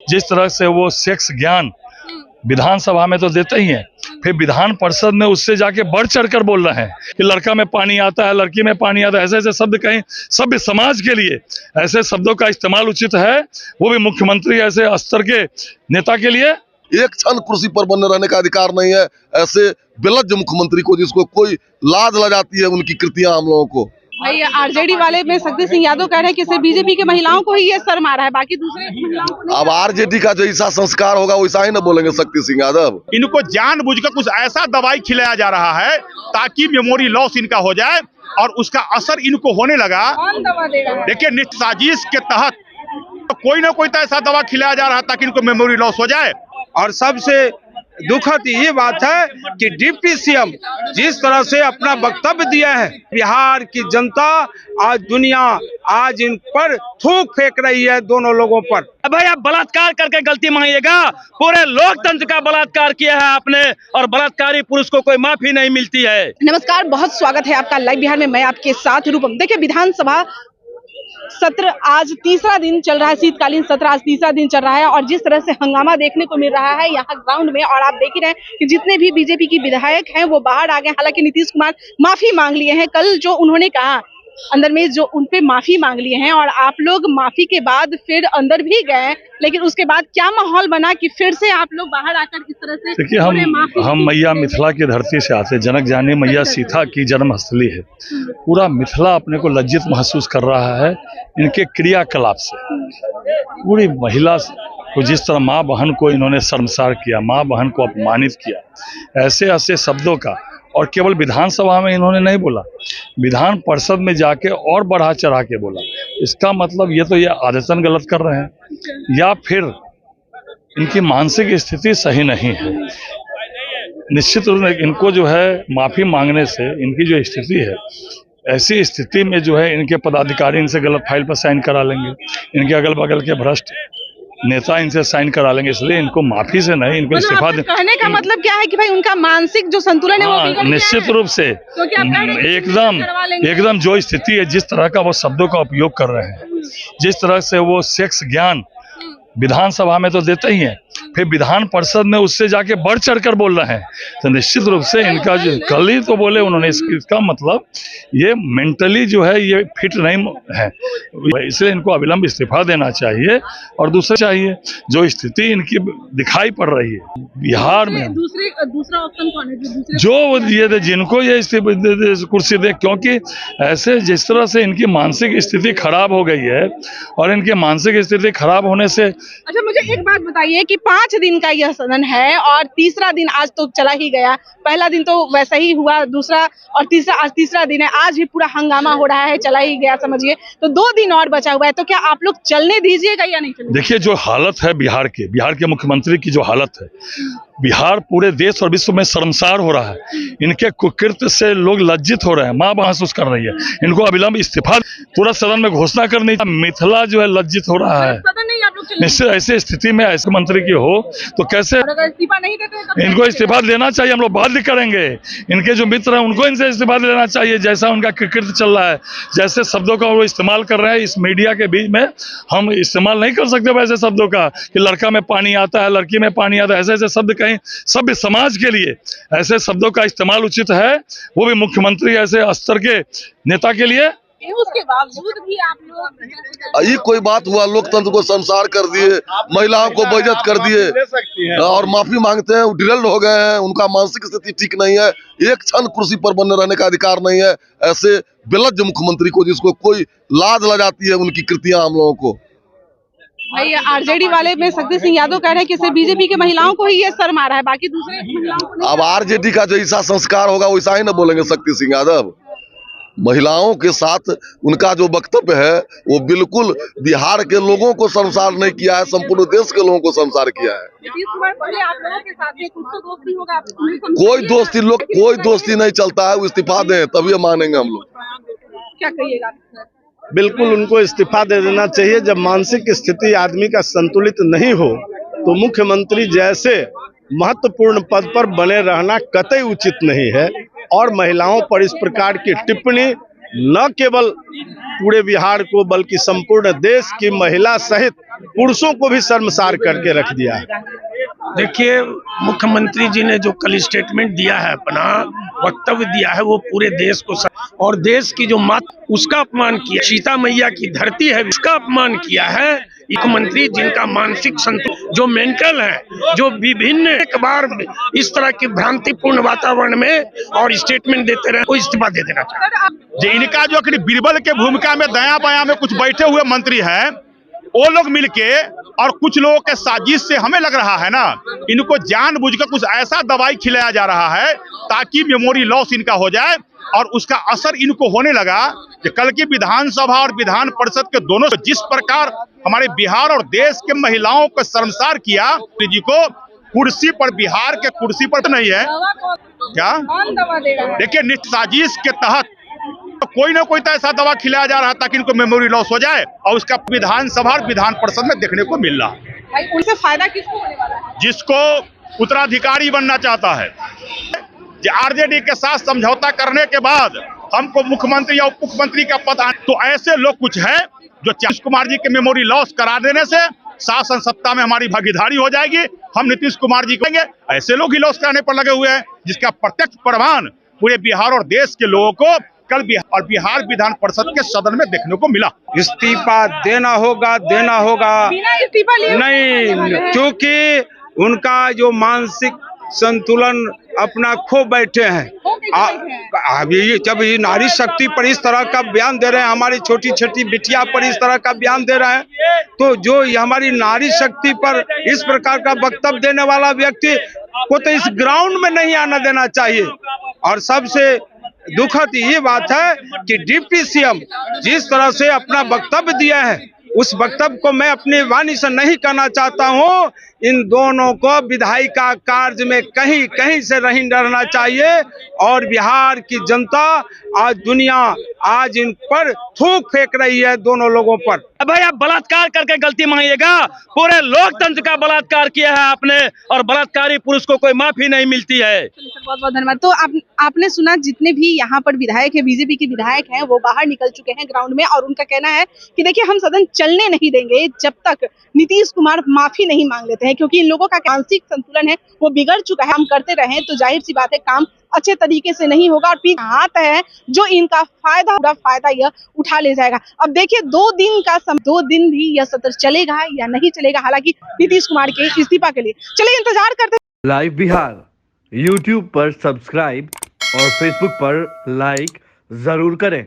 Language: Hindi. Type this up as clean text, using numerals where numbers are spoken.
जिस तरह से वो सेक्स ज्ञान विधानसभा में तो देते ही हैं, फिर विधान परिषद में उससे जाके बढ़ चढ़कर बोल रहे हैं कि लड़का में पानी आता है, लड़की में पानी आता है, ऐसे ऐसे शब्द कहीं सभ्य समाज के लिए ऐसे शब्दों का इस्तेमाल उचित है? वो भी मुख्यमंत्री ऐसे स्तर के नेता के लिए। एक क्षण कुर्सी पर बने रहने का अधिकार नहीं है ऐसे बेलज्ज मुख्यमंत्री को, जिसको कोई लाज लगाती है उनकी कृतियां हम लोगों को। भाई आरजेडी वाले में शक्ति सिंह यादव कह रहे हैं कि सिर्फ बीजेपी के महिलाओं को ही ये सर मारा है, बाकी दूसरे महिलाओं को नहीं। अब आरजेडी का जैसा संस्कार होगा वैसा ही ना बोलेंगे शक्ति सिंह यादव। इनको जानबूझकर कुछ ऐसा दवाई खिलाया जा रहा है ताकि मेमोरी लॉस इनका हो जाए, और उसका असर इनको होने लगा। कौन दवा दे रहा है? देखिए, साजिश के तहत कोई ना कोई तो ऐसा दवा खिलाया जा रहा है ताकि इनको मेमोरी लॉस हो जाए। और सबसे दुखद ये बात है कि डिप्टी सीएम जिस तरह से अपना वक्तव्य दिया है, बिहार की जनता आज दुनिया आज इन पर थूक फेंक रही है दोनों लोगों पर। भाई आप बलात्कार करके गलती मांगिएगा, पूरे लोकतंत्र का बलात्कार किया है आपने, और बलात्कारी पुरुष को कोई माफी नहीं मिलती है। नमस्कार, बहुत स्वागत है आपका लाइव बिहार में। मैं आपके साथ रूपम। देखिए, विधानसभा सत्र आज तीसरा दिन चल रहा है, शीतकालीन सत्र आज तीसरा दिन चल रहा है, और जिस तरह से हंगामा देखने को मिल रहा है यहाँ ग्राउंड में, और आप देख ही रहे हैं कि जितने भी बीजेपी की विधायक हैं वो बाहर आ गए। हालांकि नीतीश कुमार माफी मांग लिए हैं, कल जो उन्होंने कहा अंदर में जो उनपे माफी मांग लिए हैं, और आप लोग माफी के बाद फिर अंदर भी गए, लेकिन उसके बाद क्या माहौल बना कि फिर से आप लोग बाहर आकर इस तरह से। देखिए, हम मैया मिथिला की धरती से आते, जनक जानी मैया सीता की जन्मस्थली है। पूरा मिथिला अपने को लज्जित महसूस कर रहा है इनके क्रियाकलाप से। पूरी महिला को जिस तरह माँ बहन को इन्होंने शर्मसार किया, माँ बहन को अपमानित किया, ऐसे ऐसे शब्दों का, और केवल विधानसभा में इन्होंने नहीं बोला, विधान परिषद में जाके और बढ़ा चढ़ा के बोला। इसका मतलब ये आदतन गलत कर रहे हैं, या फिर इनकी मानसिक स्थिति सही नहीं है। निश्चित रूप से इनको जो है माफी मांगने से इनकी जो स्थिति है, ऐसी स्थिति में जो है इनके पदाधिकारी इनसे गलत फाइल पर साइन करा लेंगे, इनके अगल बगल के भ्रष्ट नेता इनसे साइन करा लेंगे, इसलिए इनको माफी से नहीं, इनको इस्तीफा दे। कहने का मतलब क्या है कि भाई उनका मानसिक जो संतुलन है वो बिगड़ गया है। निश्चित रूप से तो क्या आप कह रहे हैं कि एकदम जो स्थिति है, जिस तरह का वो शब्दों का उपयोग कर रहे हैं, जिस तरह से वो सेक्स ज्ञान विधानसभा में तो देते ही हैं, फिर विधान परिषद में उससे जाके बढ़ चढ़कर बोल रहे हैं, तो निश्चित रूप से इनका जो कल ही तो बोले उन्होंने, इसका मतलब ये मेंटली जो है ये फिट नहीं है, इसलिए इनको अविलंब इस्तीफा देना चाहिए। और दूसरा चाहिए जो स्थिति इनकी दिखाई पड़ रही है बिहार में, दूसरा ऑप्शन कौन है जो ये जिनको ये कुर्सी दे, क्योंकि ऐसे जिस तरह से इनकी मानसिक स्थिति खराब हो गई है, और इनके मानसिक स्थिति खराब होने से। अच्छा, मुझे एक बात बताइए कि 5 दिन का यह सदन है और तीसरा दिन आज तो चला ही गया, पहला दिन तो वैसा ही हुआ, दूसरा और तीसरा आज तीसरा दिन है, आज भी पूरा हंगामा हो रहा है, चला ही गया समझिए, तो 2 दिन और बचा हुआ है, तो क्या आप लोग चलने दीजिएगा या नहीं चलने? देखिए, जो हालत है बिहार के मुख्यमंत्री की जो हालत है, बिहार पूरे देश और विश्व में शर्मसार हो रहा है। इनके कुकृत्य से लोग लज्जित हो रहे हैं, माँ महसूस कर रही है। इनको अविलंब इस्तीफा तुरंत सदन में घोषणा करनी, मिथिला जो है लज्जित हो रहा है। निश्चित ऐसी स्थिति में ऐसे मंत्री की हो तो कैसे इस्तीफा नहीं देते, इनको इस्तीफा देना चाहिए। हम लोग बाध्य करेंगे, इनके जो मित्र हैं उनको इनसे इस्तीफा देना चाहिए। जैसा उनका कृत्य चल रहा है, जैसे शब्दों का वो इस्तेमाल कर रहे हैं इस मीडिया के बीच में, हम इस्तेमाल नहीं कर सकते वैसे शब्दों का कि लड़का में पानी आता है, लड़की में पानी आता है, ऐसे ऐसे शब्द कहीं सभ्य समाज के लिए ऐसे शब्दों का इस्तेमाल उचित है? वो भी मुख्यमंत्री ऐसे स्तर के नेता के लिए। उसके बावजूद भी आप लोग ये कोई बात हुआ? लोकतंत्र को संसार कर दिए, महिलाओं को बेइज्जत कर दिए और माफी मांगते हैं, ड्रिल्ड हो गए हैं, उनका मानसिक स्थिति ठीक नहीं है, एक क्षण कुर्सी पर बने रहने का अधिकार नहीं है ऐसे बेलज्ज मुख्यमंत्री को, जिसको कोई लाज लगाती है उनकी कृतियां हम लोगों को। भाई आरजेडी वाले में शक्ति सिंह यादव कह रहे हैं कि सिर्फ बीजेपी के महिलाओं को ही ये सर मारा है, बाकी दूसरे महिलाओं को नहीं। अब आरजेडी का जैसा संस्कार होगा वैसा ही ना बोलेंगे शक्ति सिंह यादव। महिलाओं के साथ उनका जो वक्तव्य है वो बिल्कुल बिहार के लोगों को शर्मसार नहीं किया है, संपूर्ण देश के लोगों को शर्मसार किया है। नीतीश कुमार पहले आप लोगों के साथ में कुछ तो दोस्ती होगा, कोई दोस्ती नहीं चलता है, वो इस्तीफा दें तभी मानेंगे हम लोग। क्या कहिएगा? बिल्कुल उनको इस्तीफा दे देना चाहिए। जब मानसिक स्थिति आदमी का संतुलित नहीं हो तो मुख्यमंत्री जैसे महत्वपूर्ण पद पर बने रहना कतई उचित नहीं है, और महिलाओं पर इस प्रकार की टिप्पणी न केवल पूरे बिहार को बल्कि संपूर्ण देश की महिला सहित पुरुषों को भी शर्मसार करके रख दिया है। देखिए, मुख्यमंत्री जी ने जो कल स्टेटमेंट दिया है, अपना वक्तव्य दिया है, वो पूरे देश को और देश की जो माता उसका अपमान किया, सीता मैया की धरती है उसका अपमान किया है। मुख्यमंत्री जिनका मानसिक संतुलन जो मेंटल है, जो विभिन्न एक बार इस तरह के भ्रांतिपूर्ण वातावरण में और स्टेटमेंट देते रहे, वो इस्तीफा दे देना चाहिए। इनका जो बीरबल के भूमिका में दया बाया में कुछ बैठे हुए मंत्री हैं, वो लोग मिलके और कुछ लोगों के साजिश से हमें लग रहा है ना, इनको जानबूझकर कुछ ऐसा दवाई खिलाया जा रहा है ताकि मेमोरी लॉस इनका हो जाए और उसका असर इनको होने लगा कि कल की विधानसभा और विधान परिषद के दोनों जिस प्रकार हमारे बिहार और देश के महिलाओं को शर्मसार किया, जी को कुर्सी पर, बिहार के कुर्सी पर तो नहीं है क्या, देखिए साजिश के तहत तो कोई ना कोई तो ऐसा दवा खिलाया जा रहा है ताकि इनको मेमोरी लॉस हो जाए और उसका विधानसभा और विधान परिषद में देखने को मिल रहा है। उनसे फायदा किसको होने वाला है? जिसको उत्तराधिकारी बनना चाहता है, आरजेडी के साथ समझौता करने के बाद हमको मुख्यमंत्री या उप मुख्यमंत्री का पद, तो ऐसे लोग कुछ है जो नीतीश कुमार जी के मेमोरी लॉस करा देने से शासन सत्ता में हमारी भागीदारी हो जाएगी, हम नीतीश कुमार जी कहेंगे, ऐसे लोग ही लॉस कराने पर लगे हुए हैं जिसका प्रत्यक्ष प्रमाण पूरे बिहार और देश के लोगों को कल बिहार विधान परिषद के सदन में देखने को मिला। इस्तीफा देना होगा बिना इस्तीफा लिए नहीं, क्योंकि उनका जो मानसिक संतुलन अपना खो बैठे हैं। अभी जब ये नारी शक्ति पर इस तरह का बयान दे रहे हैं, हमारी छोटी छोटी बिटिया पर इस तरह का बयान दे रहे हैं, तो जो ये हमारी नारी शक्ति पर इस प्रकार का वक्तव्य देने वाला व्यक्ति को तो इस ग्राउंड में नहीं आना देना चाहिए। और सबसे दुखद ये बात है कि डिप्टी सीएम जिस तरह से अपना वक्तव्य दिया है, उस वक्तव्य को मैं अपनी वाणी से नहीं कहना चाहता हूं। इन दोनों को विधायिका कार्य में कहीं कहीं से नहीं डरना चाहिए और बिहार की जनता आज दुनिया आज इन पर थूक फेंक रही है, दोनों लोगों पर। भाई आप बलात्कार करके गलती मांगिएगा, पूरे लोकतंत्र का बलात्कार किया है आपने और बलात्कारी पुरुष को कोई माफी नहीं मिलती है। बहुत बहुत धन्यवाद। तो आपने सुना, जितने भी यहाँ पर विधायक है, बीजेपी के विधायक हैं, वो बाहर निकल चुके हैं ग्राउंड में और उनका कहना है कि देखिए हम सदन चलने नहीं देंगे जब तक नीतीश कुमार माफी नहीं मांग लेते हैं, क्योंकि इन लोगों का मानसिक संतुलन है वो बिगड़ चुका है। हम करते रहे तो जाहिर सी बात है काम अच्छे तरीके से नहीं होगा और पीछे हाथ है जो इनका पूरा फायदा यह उठा ले जाएगा। अब देखिए 2 दिन भी यह सत्र चलेगा या नहीं चलेगा, हालांकि नीतीश कुमार के इस्तीफा के लिए। चलिए इंतजार करते। लाइव बिहार YouTube पर सब्सक्राइब और Facebook पर लाइक जरूर करें।